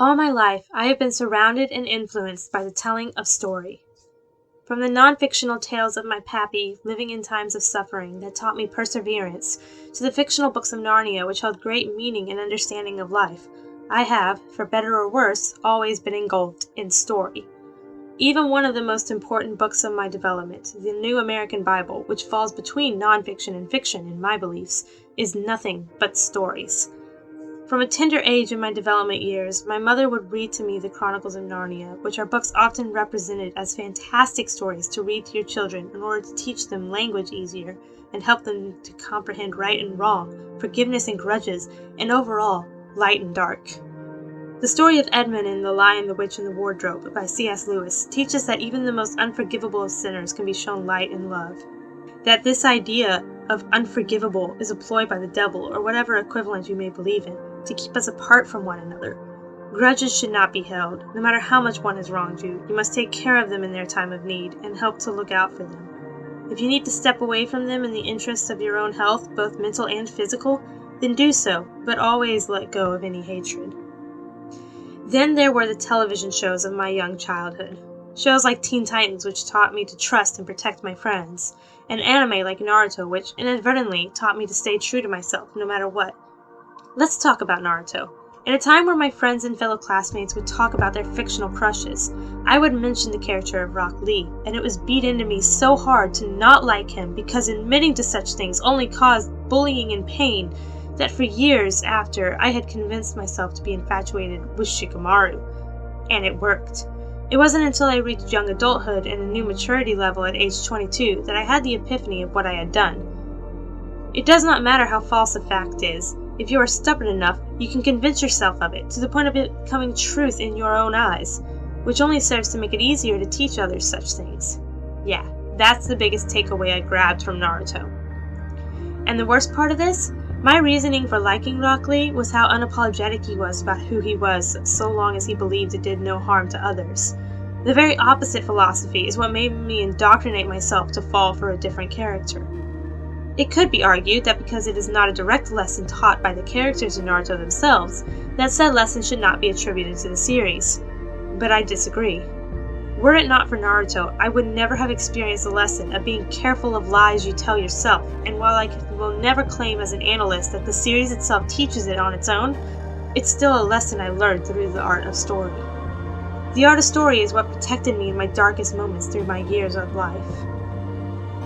All my life, I have been surrounded and influenced by the telling of story. From the non-fictional tales of my pappy living in times of suffering that taught me perseverance, to the fictional books of Narnia which held great meaning and understanding of life, I have, for better or worse, always been engulfed in story. Even one of the most important books of my development, the New American Bible, which falls between non-fiction and fiction in my beliefs, is nothing but stories. From a tender age in my development years, my mother would read to me the Chronicles of Narnia, which are books often represented as fantastic stories to read to your children in order to teach them language easier and help them to comprehend right and wrong, forgiveness and grudges, and overall, light and dark. The story of Edmund in The Lion, the Witch, and the Wardrobe by C.S. Lewis teaches that even the most unforgivable of sinners can be shown light and love. That this idea of unforgivable is a ploy by the devil, or whatever equivalent you may believe in, to keep us apart from one another. Grudges should not be held. No matter how much one has wronged you, you must take care of them in their time of need and help to look out for them. If you need to step away from them in the interests of your own health, both mental and physical, then do so, but always let go of any hatred. Then there were the television shows of my young childhood. Shows like Teen Titans, which taught me to trust and protect my friends, and anime like Naruto, which inadvertently taught me to stay true to myself no matter what. Let's talk about Naruto. In a time where my friends and fellow classmates would talk about their fictional crushes, I would mention the character of Rock Lee, and it was beat into me so hard to not like him because admitting to such things only caused bullying and pain that for years after I had convinced myself to be infatuated with Shikamaru. And it worked. It wasn't until I reached young adulthood and a new maturity level at age 22 that I had the epiphany of what I had done. It does not matter how false a fact is. If you are stubborn enough, you can convince yourself of it, to the point of it becoming truth in your own eyes, which only serves to make it easier to teach others such things. Yeah, that's the biggest takeaway I grabbed from Naruto. And the worst part of this? My reasoning for liking Rock Lee was how unapologetic he was about who he was, so long as he believed it did no harm to others. The very opposite philosophy is what made me indoctrinate myself to fall for a different character. It could be argued that because it is not a direct lesson taught by the characters in Naruto themselves, that said lesson should not be attributed to the series. But I disagree. Were it not for Naruto, I would never have experienced the lesson of being careful of lies you tell yourself, and while I will never claim as an analyst that the series itself teaches it on its own, it's still a lesson I learned through the art of story. The art of story is what protected me in my darkest moments through my years of life.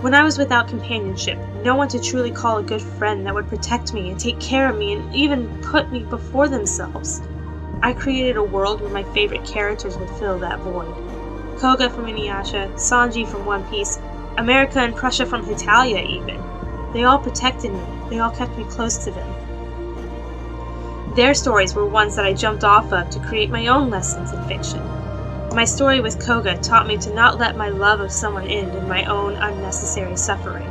When I was without companionship, no one to truly call a good friend that would protect me and take care of me and even put me before themselves, I created a world where my favorite characters would fill that void. Koga from Inuyasha, Sanji from One Piece, America and Prussia from Hetalia even. They all protected me. They all kept me close to them. Their stories were ones that I jumped off of to create my own lessons in fiction. My story with Koga taught me to not let my love of someone end in my own unnecessary suffering.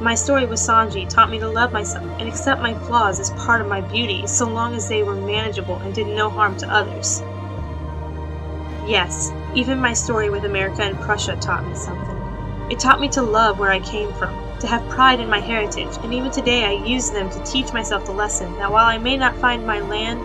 My story with Sanji taught me to love myself and accept my flaws as part of my beauty so long as they were manageable and did no harm to others. Yes, even my story with America and Prussia taught me something. It taught me to love where I came from, to have pride in my heritage, and even today I use them to teach myself the lesson that while I may not find my land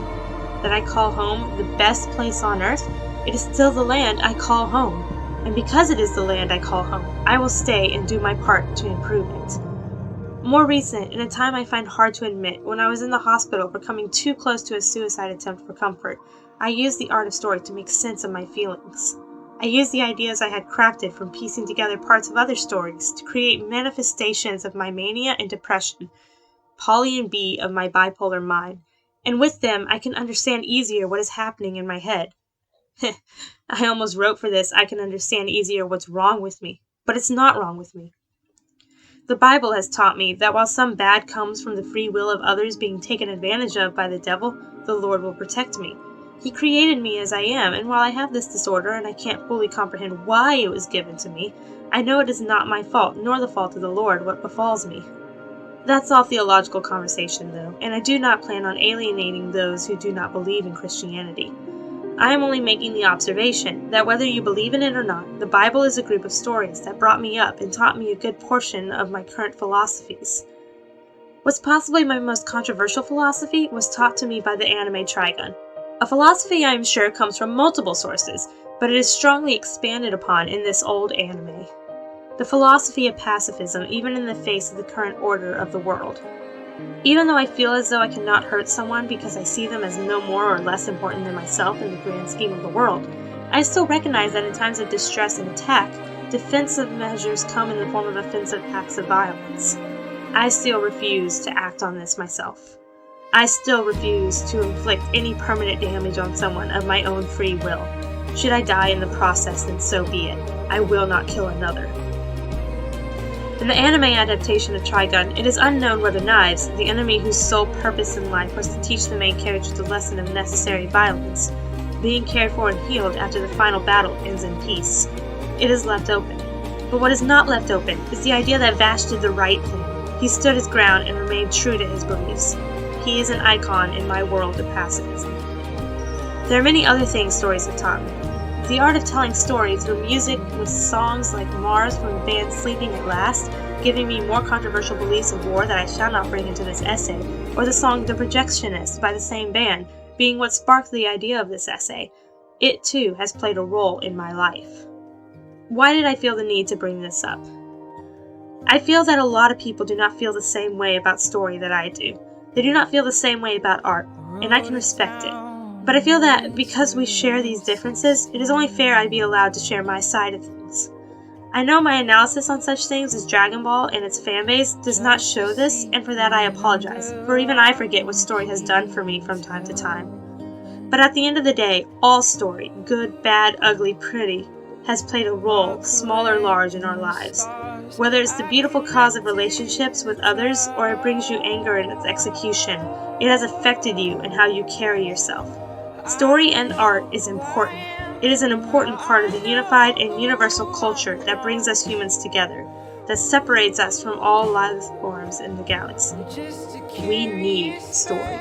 that I call home the best place on earth, it is still the land I call home. And because it is the land I call home, I will stay and do my part to improve it. More recent, in a time I find hard to admit, when I was in the hospital for coming too close to a suicide attempt for comfort, I used the art of story to make sense of my feelings. I used the ideas I had crafted from piecing together parts of other stories to create manifestations of my mania and depression, Polly and B of my bipolar mind, and with them I can understand easier what is happening in my head. I almost wrote for this, I can understand easier what's wrong with me, but it's not wrong with me. The Bible has taught me that while some bad comes from the free will of others being taken advantage of by the devil, the Lord will protect me. He created me as I am, and while I have this disorder and I can't fully comprehend why it was given to me, I know it is not my fault, nor the fault of the Lord, what befalls me. That's all theological conversation, though, and I do not plan on alienating those who do not believe in Christianity. I am only making the observation that whether you believe in it or not, the Bible is a group of stories that brought me up and taught me a good portion of my current philosophies. What's possibly my most controversial philosophy was taught to me by the anime Trigun. A philosophy I am sure comes from multiple sources, but it is strongly expanded upon in this old anime. The philosophy of pacifism, even in the face of the current order of the world. Even though I feel as though I cannot hurt someone because I see them as no more or less important than myself in the grand scheme of the world, I still recognize that in times of distress and attack, defensive measures come in the form of offensive acts of violence. I still refuse to act on this myself. I still refuse to inflict any permanent damage on someone of my own free will. Should I die in the process, then so be it. I will not kill another. In the anime adaptation of Trigun, it is unknown whether Knives, the enemy whose sole purpose in life was to teach the main character the lesson of necessary violence, being cared for and healed after the final battle ends in peace. It is left open. But what is not left open is the idea that Vash did the right thing. He stood his ground and remained true to his beliefs. He is an icon in my world of pacifism. There are many other things stories have taught me. The art of telling stories through music with songs like Mars from the band Sleeping at Last, giving me more controversial beliefs of war that I shall not bring into this essay, or the song The Projectionist by the same band, being what sparked the idea of this essay. It too has played a role in my life. Why did I feel the need to bring this up? I feel that a lot of people do not feel the same way about story that I do. They do not feel the same way about art, and I can respect it. But I feel that because we share these differences, it is only fair I be allowed to share my side of things. I know my analysis on such things as Dragon Ball and its fanbase does not show this, and for that I apologize, for even I forget what story has done for me from time to time. But at the end of the day, all story, good, bad, ugly, pretty, has played a role, small or large, in our lives. Whether it's the beautiful cause of relationships with others, or it brings you anger in its execution, it has affected you and how you carry yourself. Story and art is important. It is an important part of the unified and universal culture that brings us humans together, that separates us from all life forms in the galaxy. We need story.